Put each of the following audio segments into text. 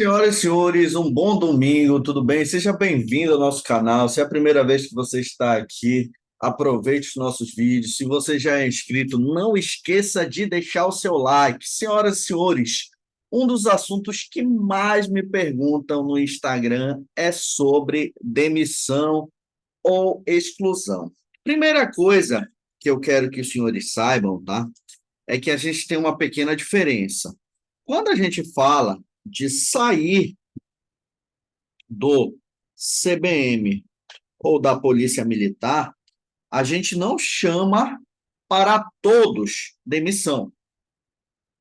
Senhoras e senhores, um bom domingo, tudo bem? Seja bem-vindo ao nosso canal. Se é a primeira vez que você está aqui, aproveite os nossos vídeos. Se você já é inscrito, não esqueça de deixar o seu like. Senhoras e senhores, um dos assuntos que mais me perguntam no Instagram é sobre demissão ou exclusão. Primeira coisa que eu quero que os senhores saibam, tá? É que a gente tem uma pequena diferença. Quando a gente fala de sair do CBM ou da Polícia Militar, a gente não chama para todos demissão.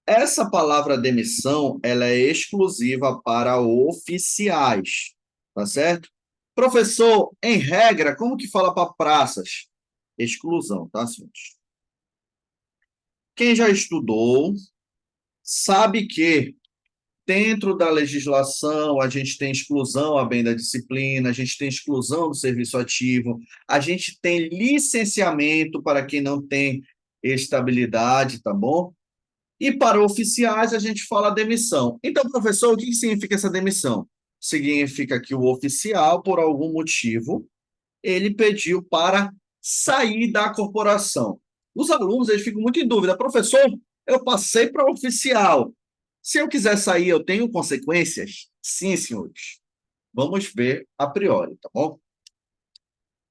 Essa palavra demissão, ela é exclusiva para oficiais, tá certo? Professor, em regra, como que fala para praças? Exclusão, tá, senhores? Quem já estudou sabe que dentro da legislação, a gente tem exclusão a bem da disciplina, a gente tem exclusão do serviço ativo, a gente tem licenciamento para quem não tem estabilidade, tá bom? E para oficiais, a gente fala demissão. Então, professor, o que significa essa demissão? Significa que o oficial, por algum motivo, ele pediu para sair da corporação. Os alunos eles ficam muito em dúvida. Professor, eu passei para oficial. Se eu quiser sair, eu tenho consequências? Sim, senhores. Vamos ver a priori, tá bom?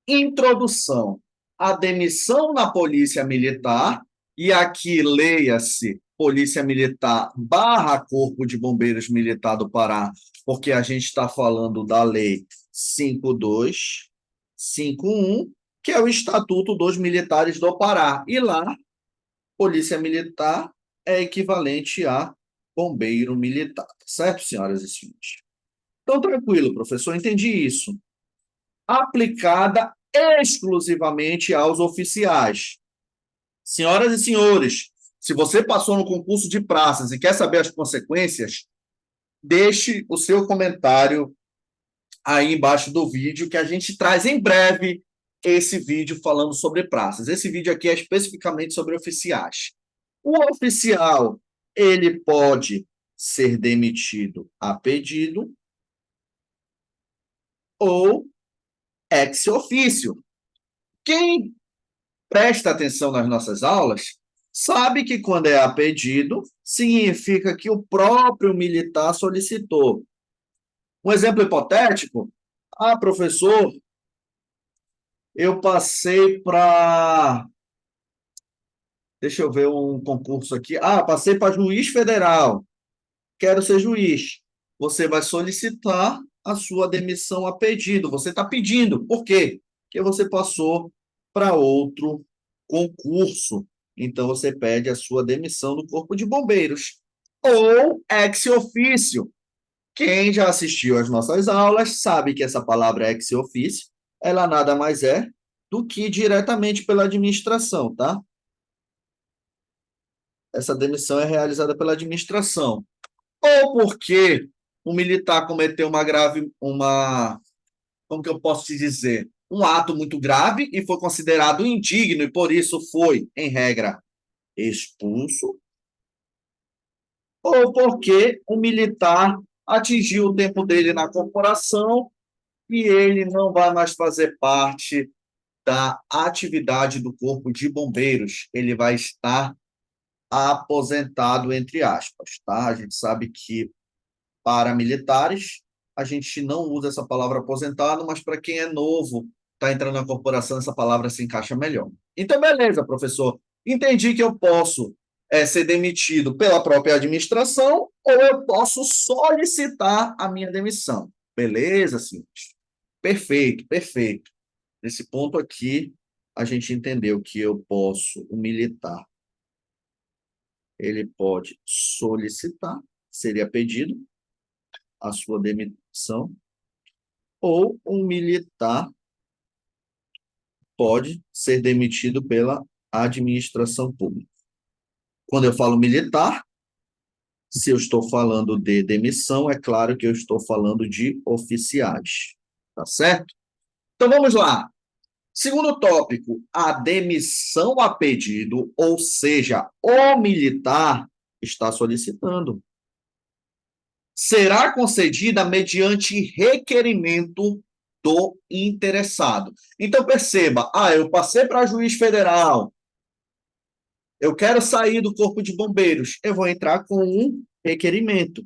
Introdução. A demissão na Polícia Militar, e aqui leia-se Polícia Militar barra Corpo de Bombeiros Militar do Pará, porque a gente está falando da Lei 5251, que é o Estatuto dos Militares do Pará. E lá, Polícia Militar é equivalente a bombeiro militar, certo, senhoras e senhores? Então, tranquilo, professor, entendi isso. Aplicada exclusivamente aos oficiais. Senhoras e senhores, se você passou no concurso de praças e quer saber as consequências, deixe o seu comentário aí embaixo do vídeo, que a gente traz em breve esse vídeo falando sobre praças. Esse vídeo aqui é especificamente sobre oficiais. O oficial, ele pode ser demitido a pedido ou ex officio. Quem presta atenção nas nossas aulas sabe que quando é a pedido, significa que o próprio militar solicitou. Um exemplo hipotético: ah, professor, eu passei para. Deixa eu ver um concurso aqui. Ah, passei para juiz federal. Quero ser juiz. Você vai solicitar a sua demissão a pedido. Você está pedindo. Por quê? Porque você passou para outro concurso. Então, você pede a sua demissão do Corpo de Bombeiros. Ou ex officio. Quem já assistiu às nossas aulas sabe que essa palavra ex officio, ela nada mais é do que diretamente pela administração, tá? Essa demissão é realizada pela administração. Ou porque o militar cometeu como que eu posso te dizer, um ato muito grave e foi considerado indigno e por isso foi, em regra, expulso, ou porque o militar atingiu o tempo dele na corporação e ele não vai mais fazer parte da atividade do Corpo de Bombeiros, ele vai estar aposentado, entre aspas, tá? A gente sabe que para militares, a gente não usa essa palavra aposentado, mas para quem é novo, está entrando na corporação, essa palavra se encaixa melhor. Então, beleza, professor. Entendi que eu posso ser demitido pela própria administração ou eu posso solicitar a minha demissão. Beleza, senhores? Perfeito, perfeito. Nesse ponto aqui, a gente entendeu que eu posso, o militar, ele pode solicitar, seria pedido, a sua demissão, ou um militar pode ser demitido pela administração pública. Quando eu falo militar, se eu estou falando de demissão, é claro que eu estou falando de oficiais, tá certo? Então vamos lá. Segundo tópico, a demissão a pedido, ou seja, o militar está solicitando. será concedida mediante requerimento do interessado. Então, perceba, eu passei para juiz federal, eu quero sair do Corpo de Bombeiros, eu vou entrar com um requerimento.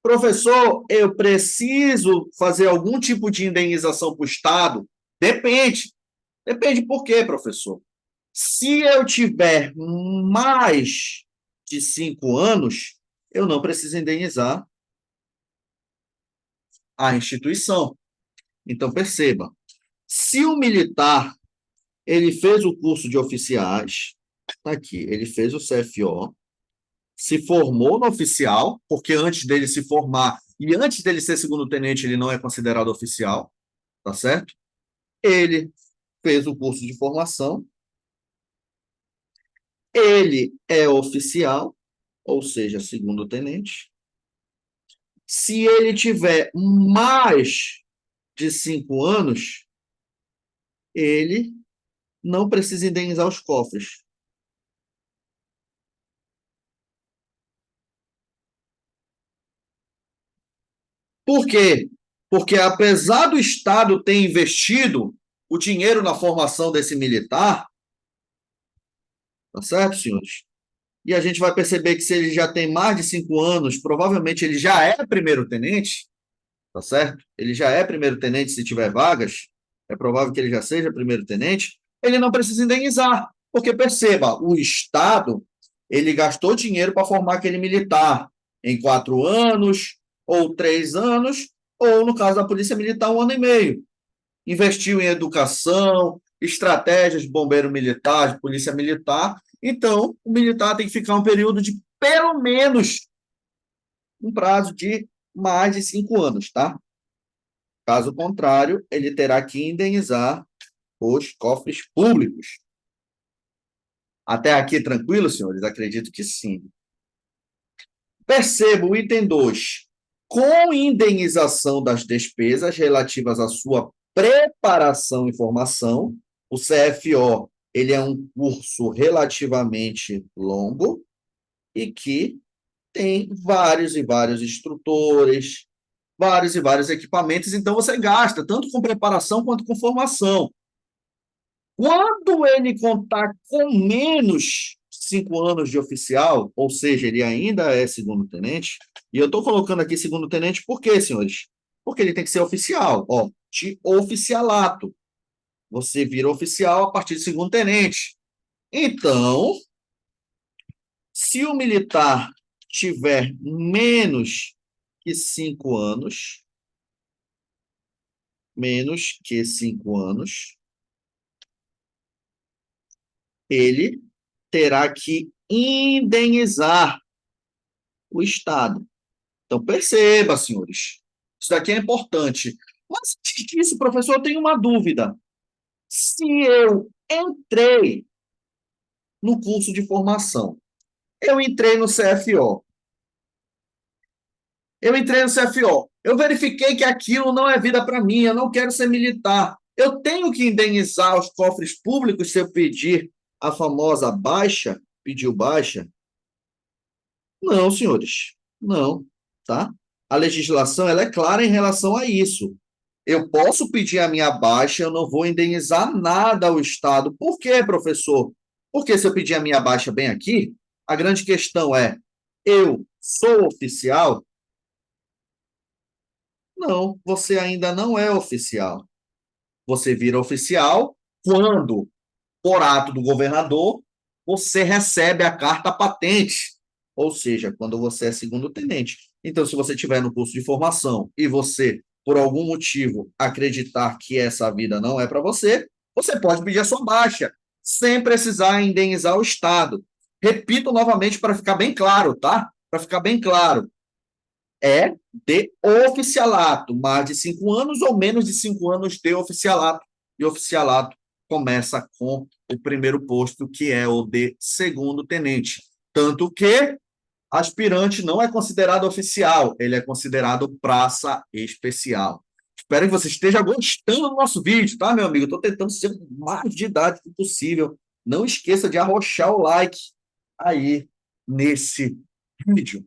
Professor, eu preciso fazer algum tipo de indenização para o Estado? Depende. Depende por quê, professor? Se eu tiver mais de 5 anos, eu não preciso indenizar a instituição. Então, perceba, se o militar ele fez o curso de oficiais, tá aqui, ele fez o CFO, se formou no oficial, porque antes dele se formar e antes dele ser segundo-tenente, ele não é considerado oficial, tá certo? Ele fez o curso de formação, ele é oficial, ou seja, segundo-tenente. Se ele tiver mais de 5 anos, ele não precisa indenizar os cofres. Por quê? Porque apesar do Estado ter investido o dinheiro na formação desse militar, tá certo, senhores? E a gente vai perceber que se ele já tem mais de 5 anos, provavelmente ele já é primeiro-tenente, tá certo? Ele já é primeiro-tenente se tiver vagas, é provável que ele já seja primeiro-tenente, ele não precisa indenizar, porque perceba, o Estado, ele gastou dinheiro para formar aquele militar em 4 anos, ou 3 anos, ou no caso da Polícia Militar, 1 ano e meio. Investiu em educação, estratégias de bombeiro militar, de polícia militar, então o militar tem que ficar um período de pelo menos um prazo de mais de 5 anos, tá? Caso contrário, ele terá que indenizar os cofres públicos. Até aqui tranquilo, senhores? Acredito que sim. Perceba o item 2. Com indenização das despesas relativas à sua preparação e formação, o CFO ele é um curso relativamente longo e que tem vários e vários instrutores, vários e vários equipamentos, então você gasta tanto com preparação quanto com formação. Quando ele contar com menos 5 anos de oficial, ou seja, ele ainda é segundo-tenente, e eu estou colocando aqui segundo-tenente por quê, senhores? Porque ele tem que ser oficial, ó, de oficialato. Você vira oficial a partir de segundo-tenente. Então, se o militar tiver menos que 5 anos, menos que 5 anos, ele terá que indenizar o Estado. Então, perceba, senhores, isso daqui é importante. Mas, antes disso, professor, eu tenho uma dúvida. Se eu entrei no curso de formação, eu entrei no CFO, eu verifiquei que aquilo não é vida para mim, eu não quero ser militar. Eu tenho que indenizar os cofres públicos se eu pedir a famosa baixa, pediu baixa? Não, senhores, não, tá? A legislação ela é clara em relação a isso. Eu posso pedir a minha baixa, eu não vou indenizar nada ao Estado. Por quê, professor? Porque se eu pedir a minha baixa bem aqui, a grande questão é: eu sou oficial? Não, você ainda não é oficial. Você vira oficial quando, por ato do governador, você recebe a carta patente, ou seja, quando você é segundo-tenente. Então, se você estiver no curso de formação e você, por algum motivo, acreditar que essa vida não é para você, você pode pedir a sua baixa, sem precisar indenizar o Estado. Repito novamente para ficar bem claro, tá? Para ficar bem claro. É de oficialato, mais de 5 anos ou menos de 5 anos de oficialato. E oficialato começa com o primeiro posto, que é o de segundo-tenente. Tanto que aspirante não é considerado oficial, ele é considerado praça especial. Espero que você esteja gostando do nosso vídeo, tá, meu amigo? Estou tentando ser o mais didático possível. Não esqueça de arrochar o like aí nesse vídeo.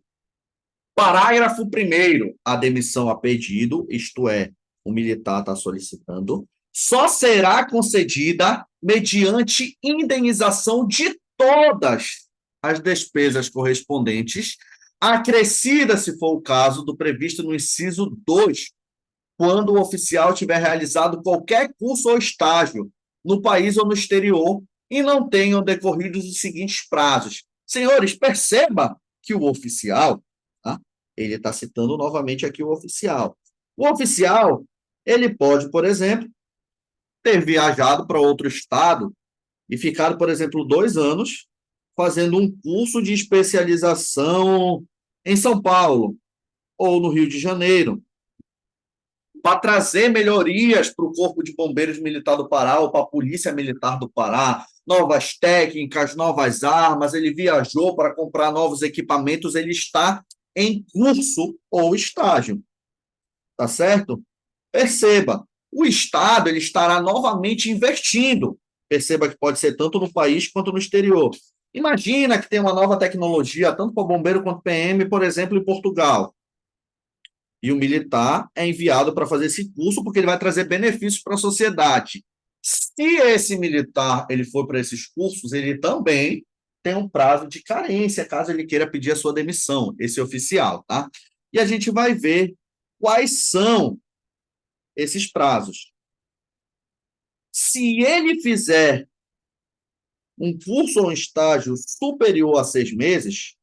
Parágrafo primeiro, a demissão a pedido, isto é, o militar está solicitando, só será concedida mediante indenização de todas as despesas correspondentes, acrescida, se for o caso, do previsto no inciso 2, quando o oficial tiver realizado qualquer curso ou estágio no país ou no exterior e não tenham decorrido os seguintes prazos. Senhores, perceba que o oficial, tá? Ele está citando novamente aqui o oficial. O oficial, ele pode, por exemplo, ter viajado para outro estado e ficado, por exemplo, 2 anos fazendo um curso de especialização em São Paulo ou no Rio de Janeiro, para trazer melhorias para o Corpo de Bombeiros Militar do Pará ou para a Polícia Militar do Pará, novas técnicas, novas armas, ele viajou para comprar novos equipamentos, ele está em curso ou estágio, tá certo? Perceba, o Estado ele estará novamente investindo. Perceba que pode ser tanto no país quanto no exterior. Imagina que tem uma nova tecnologia, tanto para bombeiro quanto PM, por exemplo, em Portugal. E o militar é enviado para fazer esse curso porque ele vai trazer benefícios para a sociedade. Se esse militar ele for para esses cursos, ele também tem um prazo de carência, caso ele queira pedir a sua demissão, esse oficial, tá? E a gente vai ver quais são esses prazos. Se ele fizer um curso ou um estágio superior a 6 meses,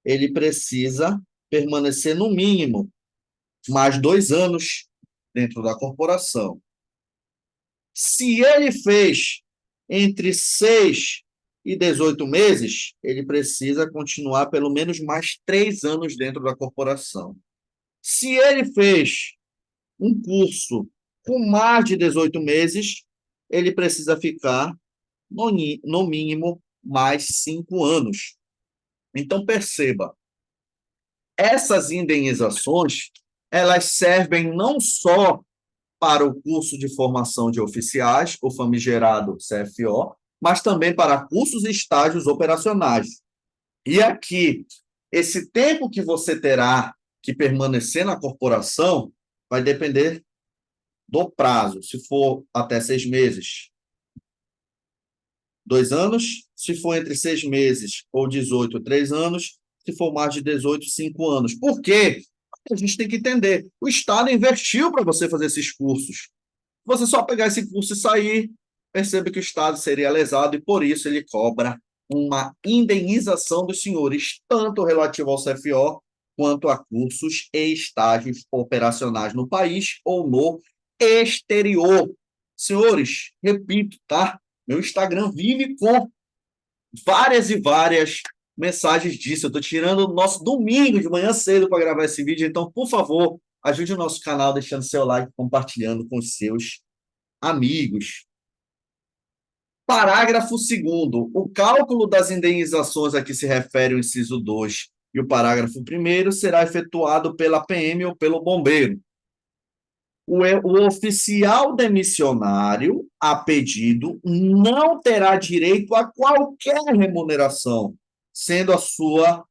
ele precisa permanecer no mínimo mais 2 anos dentro da corporação. Se ele fez entre 6 e 18 meses, ele precisa continuar pelo menos mais 3 anos dentro da corporação. Se ele fez um curso com mais de 18 meses, ele precisa ficar, no mínimo, mais 5 anos. Então, perceba, essas indenizações, elas servem não só para o curso de formação de oficiais, o famigerado CFO, mas também para cursos e estágios operacionais. E aqui, esse tempo que você terá que permanecer na corporação vai depender do prazo. Se for até 6 meses, 2 anos. Se for entre 6 meses ou 18, 3 anos. Se for mais de 18, 5 anos. Por quê? A gente tem que entender. O Estado investiu para você fazer esses cursos. Você só pegar esse curso e sair, percebe que o Estado seria lesado e, por isso, ele cobra uma indenização dos senhores, tanto relativo ao CFO, quanto a cursos e estágios operacionais no país ou no exterior. Senhores, repito, tá? Meu Instagram vive com várias e várias mensagens disso. Eu estou tirando o nosso domingo de manhã cedo para gravar esse vídeo, então, por favor, ajude o nosso canal deixando seu like, compartilhando com os seus amigos. Parágrafo 2º. O cálculo das indenizações a que se refere o inciso 2 e o parágrafo 1º será efetuado pela PM ou pelo bombeiro. O oficial demissionário, a pedido, não terá direito a qualquer remuneração, sendo a sua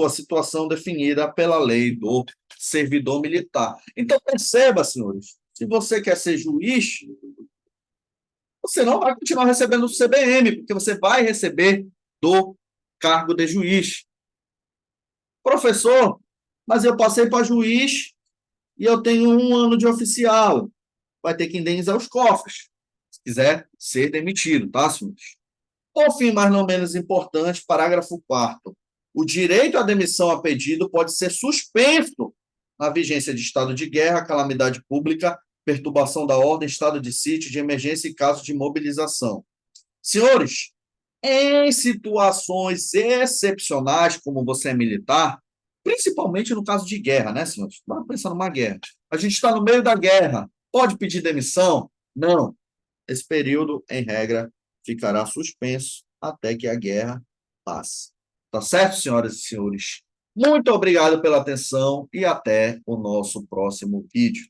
situação definida pela lei do servidor militar. Então, perceba, senhores, se você quer ser juiz, você não vai continuar recebendo o CBM, porque você vai receber do cargo de juiz. Professor, mas eu passei para juiz e eu tenho 1 ano de oficial. Vai ter que indenizar os cofres, se quiser ser demitido, tá, senhores? Por fim, mas não menos importante, parágrafo 4º. O direito à demissão a pedido pode ser suspenso na vigência de estado de guerra, calamidade pública, perturbação da ordem, estado de sítio, de emergência e caso de mobilização. Senhores, em situações excepcionais, como você é militar, principalmente no caso de guerra, né, senhores? Vamos pensar numa guerra. A gente está no meio da guerra. Pode pedir demissão? Não. Esse período, em regra, ficará suspenso até que a guerra passe. Tá certo, senhoras e senhores? Muito obrigado pela atenção e até o nosso próximo vídeo.